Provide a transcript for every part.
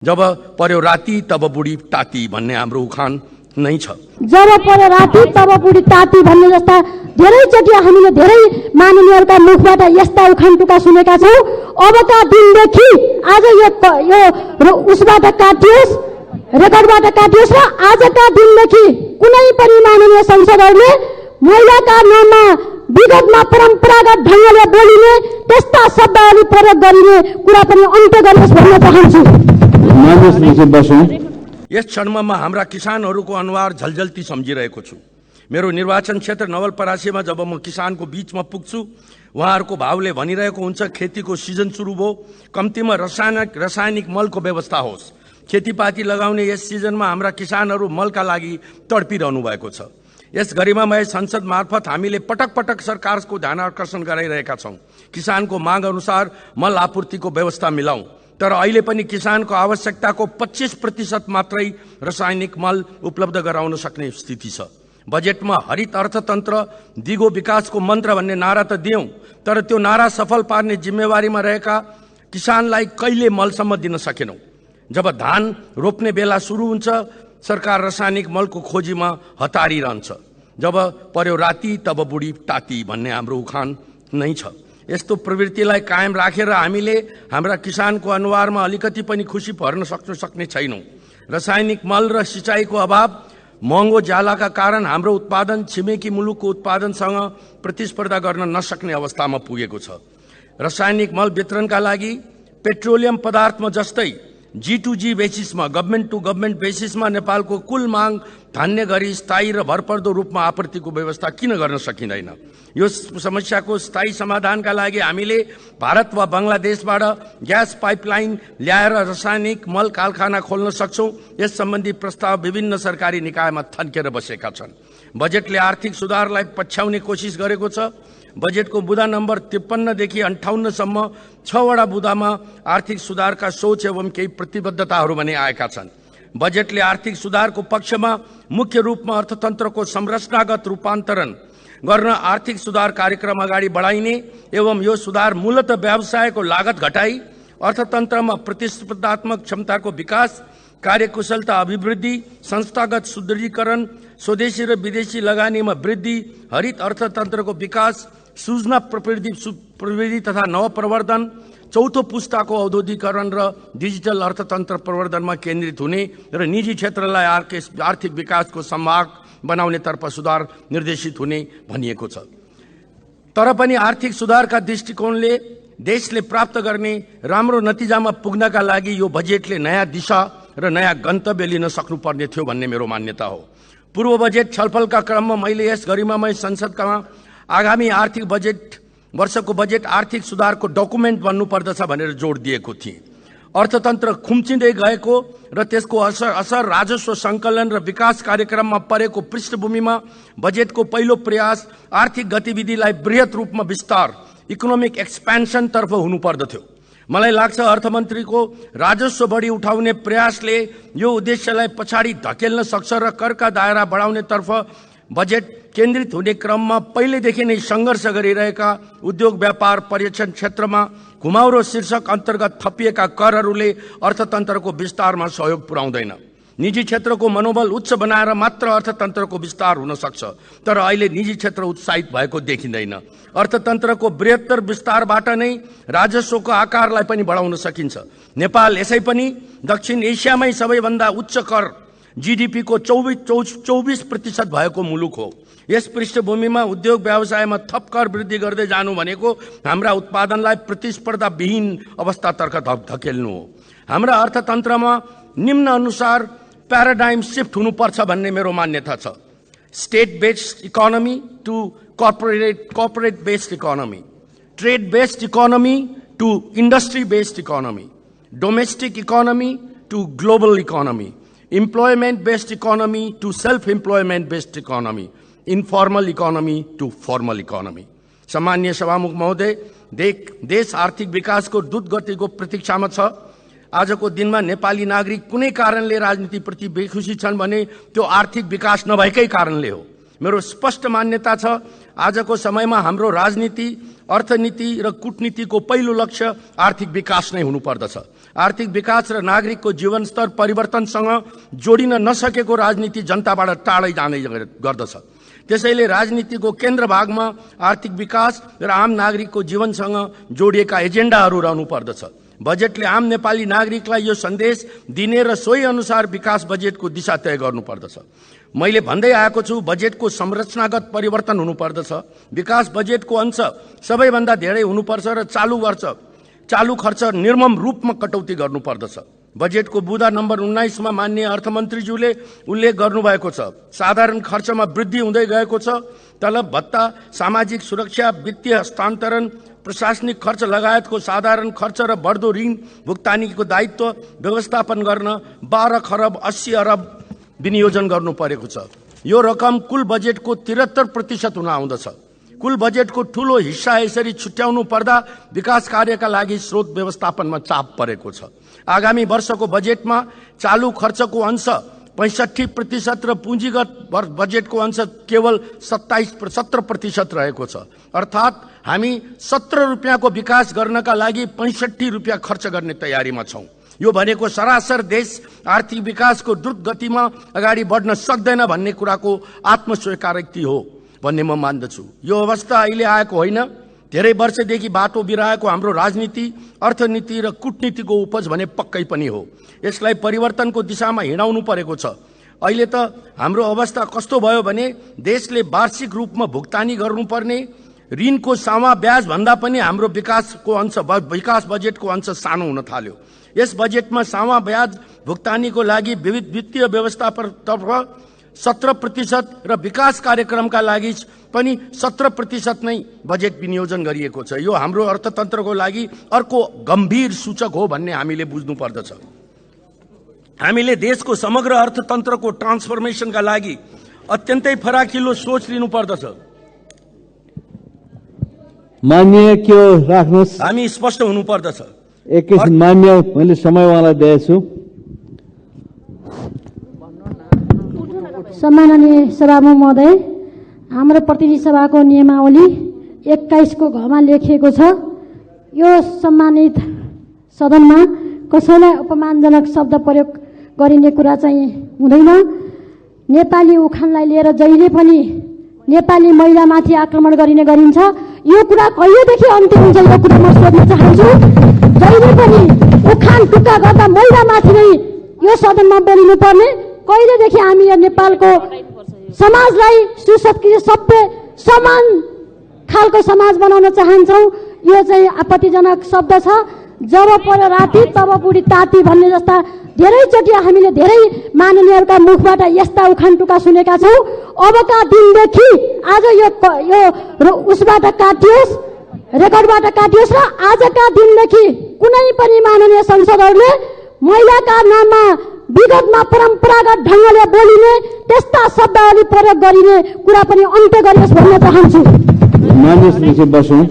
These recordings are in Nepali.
जब पर्यो राति तब बुढी टाती भन्ने हाम्रो उखान नै छ। जब पर्यो राति तब बुढी टाती भन्ने जस्ता धेरैचोटि हामीले धेरै माननीयहरूका मुखबाट यस्ता उखान टुका सुनेका छौँ। अबका दिनदेखि आज यो उसबाट काटियोस्, रेकर्डबाट काटियोस् र आजका दिनदेखि कुनै पनि माननीय संसदहरूले महिलाका नाममा विगतमा परम्परागत ढङ्गले बोलिने त्यस्ता शब्दहरू प्रयोग गरिने कुरा पनि अन्त्य गर्नुहोस् भन्न चाहन्छु। यस क्षणमा हाम्रा किसानहरूको अनुहार झलझल्ती सम्झिरहेको छु। मेरो निर्वाचन क्षेत्र नवलपरासीमा जब म किसानको बीचमा पुग्छु, उहाँहरूको भावले भनिरहेको हुन्छ खेतीको सिजन सुरु भयो, कम्तीमा रासायनिक मलको व्यवस्था होस्। खेतीपाती लगाउने यस सिजनमा हाम्रा किसानहरू मलका लागि तडपिरहनु भएको छ। यस गरिमामय संसद मार्फत हामीले पटक पटक सरकारको ध्यान आकर्षण गराइरहेका छौँ। किसानको माग अनुसार मल आपूर्तिको व्यवस्था मिलाउँ, तर अहिले पनि किसानको आवश्यकताको 25% मात्रै रासायनिक मल उपलब्ध गराउन सक्ने स्थिति छ। बजेटमा हरित अर्थतन्त्र दिगो विकासको मन्त्र भन्ने नारा त दियौं, तर त्यो नारा सफल पार्ने जिम्मेवारीमा रहेका किसानलाई कहिले मलसम्म दिन सकेनौं। जब धान रोप्ने बेला सुरु हुन्छ, सरकार रासायनिक मलको खोजीमा हतारिरहन्छ। जब पर्यो राति तब बुढी टाती भन्ने हाम्रो उखान नै छ। यस्तो प्रवृत्तिलाई कायम राखेर हामीले हाम्रा किसानको अनुहारमा अलिकति पनि खुसी भर्न सक्ने छैनौं। रासायनिक मल र सिँचाइको अभाव, महँगो ज्यालाका कारण हाम्रो उत्पादन छिमेकी मुलुकको उत्पादनसँग प्रतिस्पर्धा गर्न नसक्ने अवस्थामा पुगेको छ। रासायनिक मल वितरणका लागि पेट्रोलियम पदार्थमा जस्तै G2G बेसिसमा, गभर्मेन्ट टु गभर्मेन्ट बेसिसमा नेपालको कुल माग धान्य गरी स्थायी र भरपर्दो रूपमा आपूर्तिको व्यवस्था किन गर्न सकिँदैन? यो समस्याको स्थायी समाधानका लागि हामीले भारत वा बंगलादेशबाट ग्यास पाइपलाइन ल्याएर रासायनिक मल कारखाना खोल्न सक्छौं। यस सम्बन्धी प्रस्ताव विभिन्न सरकारी निकायमा थन्केर बसेका छन्। बजेटले आर्थिक सुधारलाई पछ्याउने कोसिस गरेको छ। बजेटको बुँदा नम्बर 53 देखि 58 सम्म 6 वटा बुँदामा आर्थिक सुधारका सोच एवं केही प्रतिबद्धताहरू भने आएका छन्। बजेटले आर्थिक सुधारको पक्षमा मुख्य रूपमा अर्थतन्त्रको संरचनागत रूपान्तरण गर्न आर्थिक सुधार कार्यक्रम अगाडि बढाइने एवं यो सुधार मूलतः व्यवसायको लागत घटाई अर्थतन्त्रमा प्रतिस्पर्धात्मक क्षमताको विकास, कार्यकुशलता अभिवृद्धि, संस्थागत सुदृढीकरण, स्वदेशी र विदेशी लगानीमा वृद्धि, हरित अर्थतन्त्रको विकास, सूचना प्रविधि तथा नवप्रवर्धन, चौथो पुस्ताको औद्योगिकरण र डिजिटल अर्थतन्त्र प्रवर्धनमा केन्द्रित हुने र निजी क्षेत्रलाई आर्थिक विकासको संवाहक बनाउनेतर्फ सुधार निर्देशित हुने भनिएको छ। तर पनि आर्थिक सुधारका दृष्टिकोणले देशले प्राप्त गर्ने राम्रो नतिजामा पुग्नका लागि यो बजेटले नयाँ दिशा र नयाँ गन्तव्य लिन सक्नुपर्ने थियो भन्ने मेरो मान्यता हो। पूर्व बजेट छलफलका क्रममा मैले यस गरिमामय संसदका आगामी आर्थिक वर्षको बजेट आर्थिक सुधारको डकुमेन्ट बन्नुपर्दछ भनेर जोड दिएको थिएँ। अर्थतन्त्र खुम्चिँदै गएको र त्यसको असर राजस्व सङ्कलन र विकास कार्यक्रममा परेको पृष्ठभूमिमा बजेटको पहिलो प्रयास आर्थिक गतिविधिलाई बृहत रूपमा विस्तार, इकोनोमिक एक्सपेन्सन तर्फ हुनुपर्दथ्यो। मलाई लाग्छ अर्थमन्त्रीको राजस्व बढी उठाउने प्रयासले यो उद्देश्यलाई पछाडि धकेल्न सक्छ र करका दायरा बढाउनेतर्फ बजेट केन्द्रित हुने क्रममा पहिलेदेखि नै सङ्घर्ष गरिरहेका उद्योग, व्यापार, पर्यटन क्षेत्रमा घुमाउरो शीर्षक अन्तर्गत थपिएका करहरूले अर्थतन्त्रको विस्तारमा सहयोग पुर्याउँदैन। निजी क्षेत्रको मनोबल उच्च बनाएर मात्र अर्थतन्त्रको विस्तार हुन सक्छ, तर अहिले निजी क्षेत्र उत्साहित भएको देखिँदैन। अर्थतन्त्रको बृहत्तर विस्तारबाट नै राजस्वको आकारलाई पनि बढाउन सकिन्छ। नेपाल यसै पनि दक्षिण एसियामै सबैभन्दा उच्च कर जीडीपी को 24% भएको मुलुक हो। यस पृष्ठभूमिमा उद्योग व्यवसायमा थप कर वृद्धि गर्दै जानु भनेको हाम्रा उत्पादनलाई प्रतिस्पर्धा विहीन अवस्थातर्फ धकेल्नु हो। हाम्रा अर्थतन्त्रमा निम्न अनुसार प्याराडाइम शिफ्ट हुनुपर्छ भन्ने मेरो मान्यता छ। State based economy to corporate based economy, trade based economy to industry based economy, domestic economy to global economy, employment based economy to self-employment based economy, informal economy to formal economy. सामान्य सभामुख महोदय, देश आर्थिक विकासको द्रुत गतिको प्रतीक्षामा छ। आजको दिनमा नेपाली नागरिक कुनै कारणले राजनीतिप्रति बेखुसी छन् भने त्यो आर्थिक विकास नभएकै कारणले हो। मेरो स्पष्ट मान्यता छ आजको समयमा हाम्रो राजनीति, अर्थनीति र कूटनीतिको पहिलो लक्ष्य आर्थिक विकास नै हुनुपर्दछ। आर्थिक विकास र नागरिकको जीवनस्तर परिवर्तनसँग जोडिन नसकेको राजनीति जनताबाट टाढै जाने गर्दछ। त्यसैले राजनीतिको केन्द्र भागमा आर्थिक विकास र आम नागरिकको जीवनसँग जोडिएका एजेन्डाहरू रहनु पर्दछ। बजेटले आम नेपाली नागरिकलाई यो सन्देश दिने र सोही अनुसार विकास बजेटको दिशा तय गर्नुपर्दछ। मैले भन्दै आएको छु, बजेटको संरचनागत परिवर्तन हुनुपर्दछ। विकास बजेटको अंश सबैभन्दा धेरै हुनुपर्छ र चालू खर्च निर्मम रूपमा कटौती गर्नुपर्दछ। बजेटको बुँदा नम्बर 19 मा माननीय अर्थमन्त्रीज्यूले उल्लेख गर्नुभएको छ, साधारण खर्चमा वृद्धि हुँदै गएको छ। तलब भत्ता, सामाजिक सुरक्षा, वित्तीय हस्तान्तरण, प्रशासनिक खर्च लगायतको साधारण खर्च र बढ्दो ऋण भुक्तानीको दायित्व व्यवस्थापन गर्न 12 खरब 80 अरब विनियोजन गर्नु परेको छ। यो रकम कुल बजेटको 73% हुन आउँदछ। कुल बजेटको ठूलो हिस्सा यसरी छुट्याउनु पर्दा विकास कार्यका लागि स्रोत व्यवस्थापनमा चाप परेको छ। आगामी वर्षको बजेटमा चालू खर्चको अंश 65% र पुँजीगत बजेटको अंश केवल 17% रहेको छ। अर्थात् हामी 17 रुपियाँको विकास गर्नका लागि 65 रुपियाँ खर्च गर्ने तयारीमा छौं। यो भनेको सरासर देश आर्थिक विकासको द्रुत गतिमा अगाडि बढ्न सक्दैन भन्ने कुराको आत्मस्वीकारोक्ति हो भन्ने म मान्दछु। यो अवस्था अहिले आएको होइन, धेरै वर्षदेखि बाटो बिराएको हाम्रो राजनीति, अर्थनीति र कूटनीतिको उपज भने पक्कै पनि हो। यसलाई परिवर्तनको दिशामा हिँडाउनु परेको छ। अहिले त हाम्रो अवस्था कस्तो भयो भने देशले वार्षिक रूपमा भुक्तानी गर्नुपर्ने ऋणको सामा ब्याज भन्दा पनि हाम्रो विकास बजेटको अंश सानो हुन थाल्यो। यस बजेटमा सामा ब्याज भुक्तानीको लागि विविध वित्तीय व्यवस्थापनतर्फ 17% र विकास कार्यक्रमका लागि पनि 17% नै बजेट विनियोजन गरिएको छ। यो हाम्रो अर्थतन्त्रको लागि अर्को गम्भीर सूचक हो भन्ने हामीले बुझ्नु पर्दछ। हामीले देशको समग्र अर्थतन्त्रको ट्रान्सफर्मेसनका लागि अत्यन्तै फराकिलो सोच लिनु पर्दछ। मान्य के राख्नुस्, हामी स्पष्ट हुनु पर्दछ। एकैछिन मान्य, मैले समय उहाँलाई दिएछु। सम्माननीय सभामुख महोदय, हाम्रो प्रतिनिधि सभाको नियमावली 21 को घमा लेखिएको छ, यो सम्मानित सदनमा कसैलाई अपमानजनक शब्द प्रयोग गरिने कुरा चाहिँ हुँदैन। नेपाली उखानलाई लिएर जहिले पनि नेपाली महिलामाथि आक्रमण गरिने गरिन्छ। यो कुरा कहिलेदेखि अन्त्य हुन्छ, यो कुरा म सोध्न चाहन्छु। जहिले पनि उखान टुक्का गर्दा महिलामाथि नै यो सदनमा बोलिनु पर्ने, कहिलेदेखि हामी यो नेपालको समाजलाई सुसंस्कृत सभ्य समान खालको समाज बनाउन चाहन्छौँ। यो चाहिँ आपत्तिजनक शब्द छ। जब पर्यो राति तब बुढी ताती भन्ने जस्ता धेरैचोटि हामीले धेरै माननीयहरूका मुखबाट यस्ता उखान टुक्का सुनेका छौँ। अबका दिनदेखि आज यो उसबाट काटियोस्, रेकर्डबाट काटियोस् र आजका दिनदेखि कुनै पनि माननीय संसदहरूले महिलाका नाममा विगतमा परम्परागत ढङ्गले बोलिने त्यस्ता शब्दहरू प्रयोग गरिने कुरा पनि अन्त्य गरियोस् भन्न चाहन्छु। मान्य सदस्य बसौँ।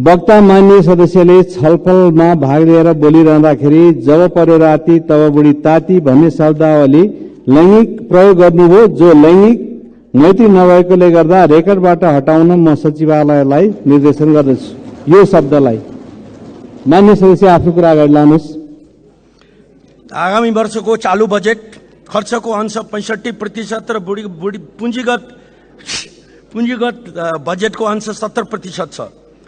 वक्ता मान्य सदस्यले छलफलमा भाग लिएर बोलिरहँदाखेरि जब पर्यो राति तब बुढी ताती भन्ने शब्दावली लैङ्गिक प्रयोग गर्नुभयो, जो लैङ्गिक मैत्री नभएकोले गर्दा रेकर्डबाट हटाउन म सचिवालयलाई निर्देशन गर्दछु यो शब्दलाई। मान्य सदस्य आफ्नो कुरा अगाडि लानुहोस्। आगामी वर्षको चालू बजेट खर्चको अंश 65% र पुँजीगत बजेटको अंश 70% छ।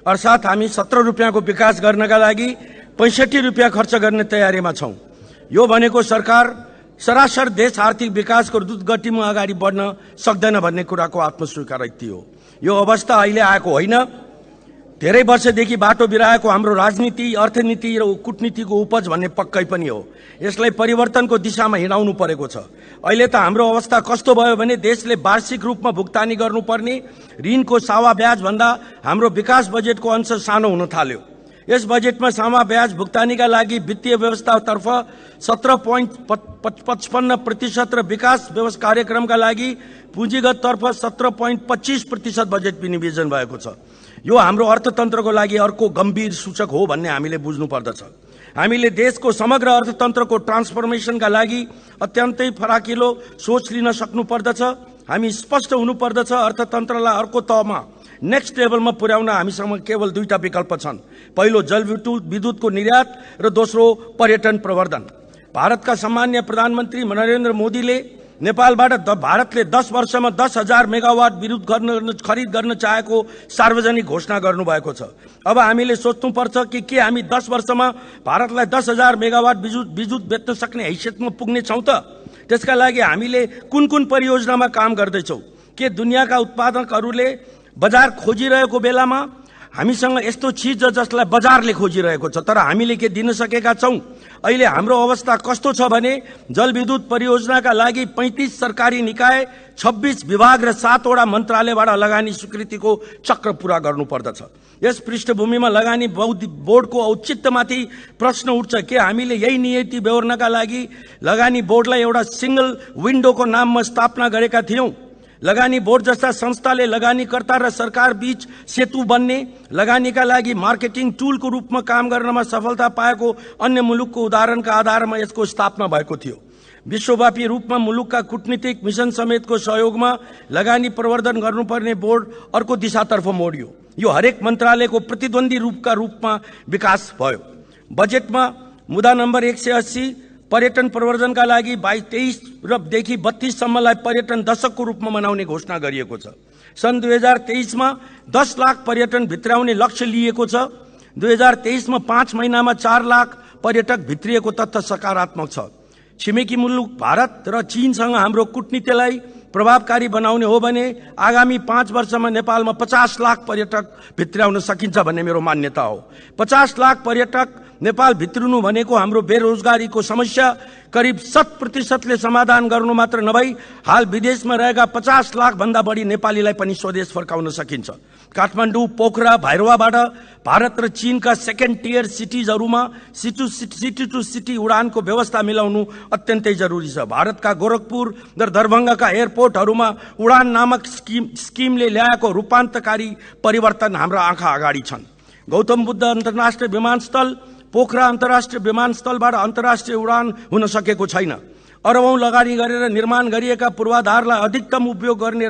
अर्थात् हामी 17 रुपियाँको विकास गर्नका लागि 65 रुपियाँ खर्च गर्ने तयारीमा छौं। यो भनेको सरकार सरासर देश आर्थिक विकासको द्रुत गतिमा अगाडि बढ्न सक्दैन भन्ने कुराको आत्मस्वीकारोक्ति हो। यो अवस्था अहिले आएको होइन, धेरै वर्षदेखि बाटो बिराएको हाम्रो राजनीति, अर्थनीति र कूटनीतिको उपज भन्ने पक्कै पनि हो। यसलाई परिवर्तनको दिशामा हिँडाउनु परेको छ। अहिले त हाम्रो अवस्था कस्तो भयो भने देशले वार्षिक रूपमा भुक्तानी गर्नुपर्ने ऋणको सावा ब्याज भन्दा हाम्रो विकास बजेटको अंश सानो हुन थाल्यो। यस बजेटमा सामा ब्याज भुक्तानीका लागि वित्तीय व्यवस्थातर्फ 17.55% र विकास कार्यक्रमका लागि पुँजीगत तर्फ 17.25% बजेट विनियोजन भएको छ। यो हाम्रो अर्थतन्त्रको लागि अर्को गम्भीर सूचक हो भन्ने हामीले बुझ्नु पर्दछ। हामीले देशको समग्र अर्थतन्त्रको ट्रान्सफर्मेसनका लागि अत्यन्तै फराकिलो सोच लिन सक्नु पर्दछ। हामी स्पष्ट हुनु पर्दछ। अर्थतन्त्रलाई अर्को तहमा नेक्स्ट लेभलमा पुर्याउन हामीसँग केवल दुईटा विकल्प छन्। पहिलो जलविद्युतको निर्यात र दोस्रो पर्यटन प्रवर्धन। भारतका सम्माननीय प्रधानमन्त्री नरेन्द्र मोदीले नेपालबाट भारतले 10 वर्षमा 10,000 मेगावाट विद्युत खरिद गर्न चाहेको सार्वजनिक घोषणा गर्नुभएको छ। अब हामीले सोच्नुपर्छ कि के हामी 10 वर्षमा भारतलाई 10,000 मेगावाट विद्युत बेच्न सक्ने हैसियतमा पुग्ने छौं त? त्यसका लागि हामीले कुन कुन परियोजनामा काम गर्दैछौं? के दुनियाँका उत्पादकहरूले बजार खोजिरहेको बेलामा हामीसँग यस्तो चीज जसलाई बजारले खोजिरहेको छ तर हामीले के दिन सकेका छौं? अहिले हाम्रो अवस्था कस्तो छ भने जलविद्युत परियोजनाका लागि 35 सरकारी निकाय, 26 विभाग र 7 वटा मन्त्रालयबाट लगानी स्वीकृतिको चक्र पूरा गर्नुपर्दछ। यस पृष्ठभूमिमा लगानी बोर्डको औचित्यमाथि प्रश्न उठ्छ के हामीले यही नीति बेहोर्नका लागि लगानी बोर्डलाई एउटा सिंगल विन्डोको नाममा स्थापना गरेका थियौं? लगानी बोर्ड जस्ता संस्थाले लगानीकर्ता र सरकार बीच सेतु बन्ने, लगानीका लागि मार्केटिङ टुलको रूपमा काम गर्नमा सफलता पाएको अन्य मुलुकको उदाहरणका आधारमा यसको स्थापना भएको थियो। विश्वव्यापी रूपमा मुलुकका कूटनीतिक मिशन समेतको सहयोगमा लगानी प्रवर्धन गर्नुपर्ने बोर्ड अर्को दिशातर्फ मोडियो। यो हरेक मन्त्रालयको प्रतिद्वन्दी रूपमा विकास भयो। बजेटमा मुद्दा नम्बर 180 पर्यटन प्रवर्धनका लागि 23 देखि 32 सम्मलाई पर्यटन दशकको रूपमा मनाउने घोषणा गरिएको छ। सन् 2023 मा 10 लाख पर्यटन भित्राउने लक्ष्य लिएको छ। 2023 मा 5 महिनामा 4 लाख पर्यटक भित्रिएको तथ्य सकारात्मक छ। छिमेकी मुलुक भारत र चीनसँग हाम्रो कूटनीतिलाई प्रभावकारी बनाउने हो भने आगामी 5 वर्षमा नेपालमा 50 लाख पर्यटक भित्राउन सकिन्छ भन्ने मेरो मान्यता हो। 50 लाख पर्यटक नेपाल भित्रिनु भनेको हाम्रो बेरोजगारीको समस्या करिब 100% समाधान गर्नु मात्र नभई हाल विदेशमा रहेका 50 लाख भन्दा बढी नेपालीलाई पनि स्वदेश फर्काउन सकिन्छ। काठमाडौँ, पोखरा, भैरवाबाट भारत र चीनका सेकेन्ड टियर सिटिजहरूमा सिटी टु सिटी उडानको व्यवस्था मिलाउनु अत्यन्तै जरुरी छ। भारतका गोरखपुर र दरभंगाका एयरपोर्टहरूमा उडान नामक स्किमले ल्याएको रूपान्तरकारी परिवर्तन हाम्रा आँखा अगाडि छन्। गौतम बुद्ध अन्तर्राष्ट्रिय विमानस्थल, पोखरा अन्तर्राष्ट्रिय विमानस्थलबाट अन्तर्राष्ट्रिय उडान हुन सकेको छैन। अरबौं लगानी गरेर निर्माण गरिएका पूर्वाधारलाई अधिकतम उपयोग गर्ने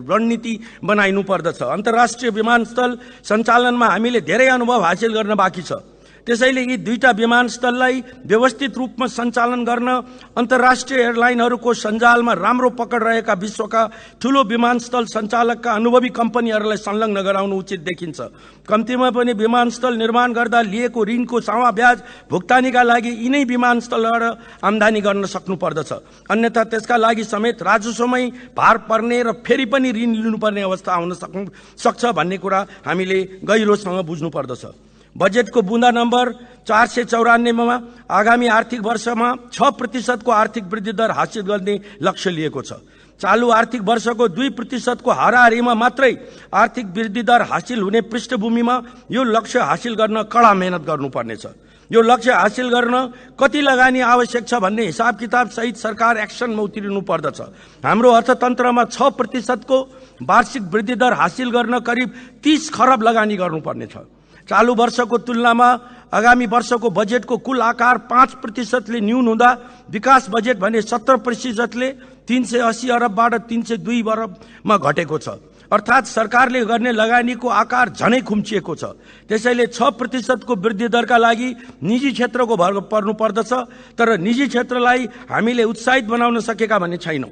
रणनीति बनाइनु पर्दछ। अन्तर्राष्ट्रिय विमानस्थल सञ्चालनमा हामीले धेरै अनुभव हासिल गर्न बाँकी छ। त्यसैले यी दुईटा विमानस्थललाई व्यवस्थित रूपमा सञ्चालन गर्न अन्तर्राष्ट्रिय एयरलाइनहरूको सञ्जालमा राम्रो पकड रहेका विश्वका ठूलो विमानस्थल सञ्चालकका अनुभवी कम्पनीहरूलाई संलग्न गराउनु उचित देखिन्छ। कम्तीमा पनि विमानस्थल निर्माण गर्दा लिएको ऋणको सावा ब्याज भुक्तानीका लागि यिनै विमानस्थलबाट आम्दानी गर्न सक्नु पर्दछ। अन्यथा त्यसका लागि समेत राजस्वमै भार पर्ने र फेरि पनि ऋण लिनुपर्ने अवस्था आउन सक्छ भन्ने कुरा हामीले गहिरोसँग बुझ्नु पर्दछ। बजेटको बुँदा नम्बर 494 मा आगामी आर्थिक वर्षमा 6% को आर्थिक वृद्धि दर हासिल गर्ने लक्ष्य लिएको छ। चालू आर्थिक वर्षको 2% को हाराहारीमा मात्रै आर्थिक वृद्धि दर हासिल हुने पृष्ठभूमिमा यो लक्ष्य हासिल गर्न कडा मेहनत गर्नुपर्नेछ। यो लक्ष्य हासिल गर्न कति लगानी आवश्यक छ भन्ने हिसाब किताब सहित सरकार एक्सनमा उत्रिनु पर्दछ। हाम्रो अर्थतन्त्रमा 6% को वार्षिक वृद्धि दर हासिल गर्न करिब 30 खरब लगानी गर्नुपर्नेछ। चालू वर्षको तुलनामा आगामी वर्षको बजेटको कुल आकार 5% ले न्यून हुँदा विकास बजेट भने 17% ले 380 अरबबाट 302 अरबमा घटेको छ। अर्थात् सरकारले गर्ने लगानीको आकार झनै खुम्चिएको छ। त्यसैले 6% को वृद्धि दरका लागि निजी क्षेत्रको भर पर्नु पर्दछ। तर निजी क्षेत्रलाई हामीले उत्साहित बनाउन सकेका भन्ने छैनौं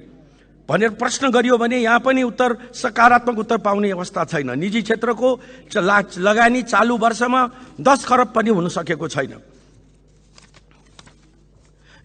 भनेर प्रश्न गरियो भने यहाँ पनि सकारात्मक उत्तर पाउने अवस्था छैन। निजी क्षेत्रको लगानी चालू वर्षमा 10 खरब पनि हुन सकेको छैन।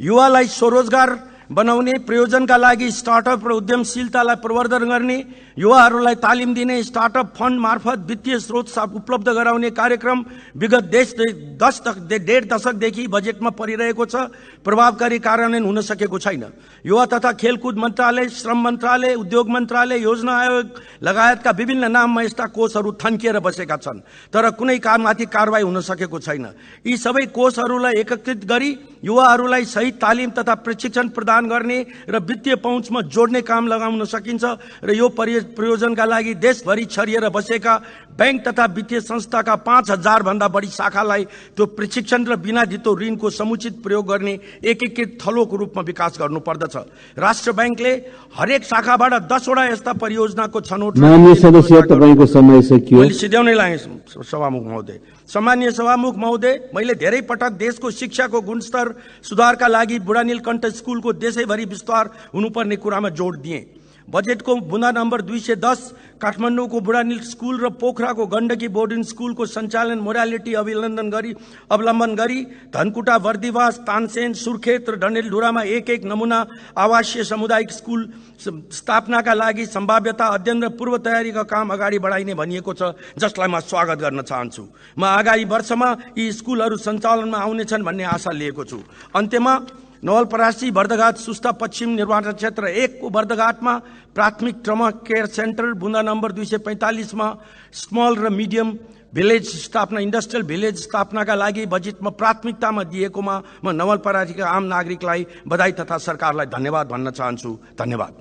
युवालाई स्वरोजगार बनाउने प्रयोजनका लागि स्टार्टअप र उद्यमशीलतालाई प्रवर्धन गर्ने, युवाहरूलाई तालिम दिने स्टार्टअप फन्ड मार्फत वित्तीय स्रोत उपलब्ध गराउने कार्यक्रम विगत 1.5 दशकदेखि बजेटमा परिरहेको छ। प्रभावकारी कार्यान्वयन हुन सकेको छैन। युवा तथा खेलकुद मन्त्रालय, श्रम मन्त्रालय, उद्योग मन्त्रालय, योजना आयोग लगायतका विभिन्न नाममा यस्ता कोषहरू थन्किएर बसेका छन् तर कुनै काममाथि कारबाही हुन सकेको छैन। यी सबै कोषहरूलाई एकत्रित गरी युवाहरूलाई सही तालिम तथा प्रशिक्षण प्रदान गर्ने र वित्तीय पहुँचमा जोड्ने काम लगाउन सकिन्छ र यो प्रयोजनका लागि देशभरि छरिएर बसेका बैंक तथा वित्तीय संस्थाका 5000 भन्दा बढी शाखालाई त्यो प्रशिक्षण र बिना धितो ऋणको समुचित प्रयोग गर्ने एकीकृत थलोको रूपमा विकास गर्नुपर्दछ। राष्ट्र बैंकले हरेक शाखाबाट 10 वटा यस्ता परियोजनाको छनौट माननीय सदस्य तपाईको समय सकियो। मैले सिध्याउनै लागे सभामुख महोदय। सम्माननीय सभामुख महोदय, मैले धेरै पटक देशको शिक्षाको गुणस्तर सुधारका लागि बुढा नीलकण्ठ स्कुलको देशैभरि विस्तार हुनुपर्ने कुरामा जोड दिए। बजेटको बुँदा नम्बर 210 काठमाडौँको बुढा नील स्कुल र पोखराको गण्डकी बोर्डिङ स्कुलको सञ्चालन मोडालिटी अवलम्बन गरी धनकुटा, बर्दिवास, तानसेन, सुर्खेत र डडेलधुरामा एक नमुना आवासीय सामुदायिक स्कुल स्थापनाका लागि सम्भाव्यता अध्ययन र पूर्व तयारीका काम अगाडि बढाइने भनिएको छ, जसलाई म स्वागत गर्न चाहन्छु। म आगामी वर्षमा यी स्कुलहरू सञ्चालनमा आउनेछन् भन्ने आशा लिएको छु। अन्त्यमा नवलपरासी बर्दघाट सुस्ता पश्चिम निर्वाचन क्षेत्र 1 को बर्दघाटमा प्राथमिक ट्रमा केयर सेन्टर बुँदा नम्बर 245 मा स्मल र मिडियम भिलेज स्थापना इन्डस्ट्रियल भिलेज स्थापनाका लागि बजेटमा प्राथमिकतामा दिएकोमा म नवलपरासीका आम नागरिकलाई बधाई तथा सरकारलाई धन्यवाद भन्न चाहन्छु। धन्यवाद।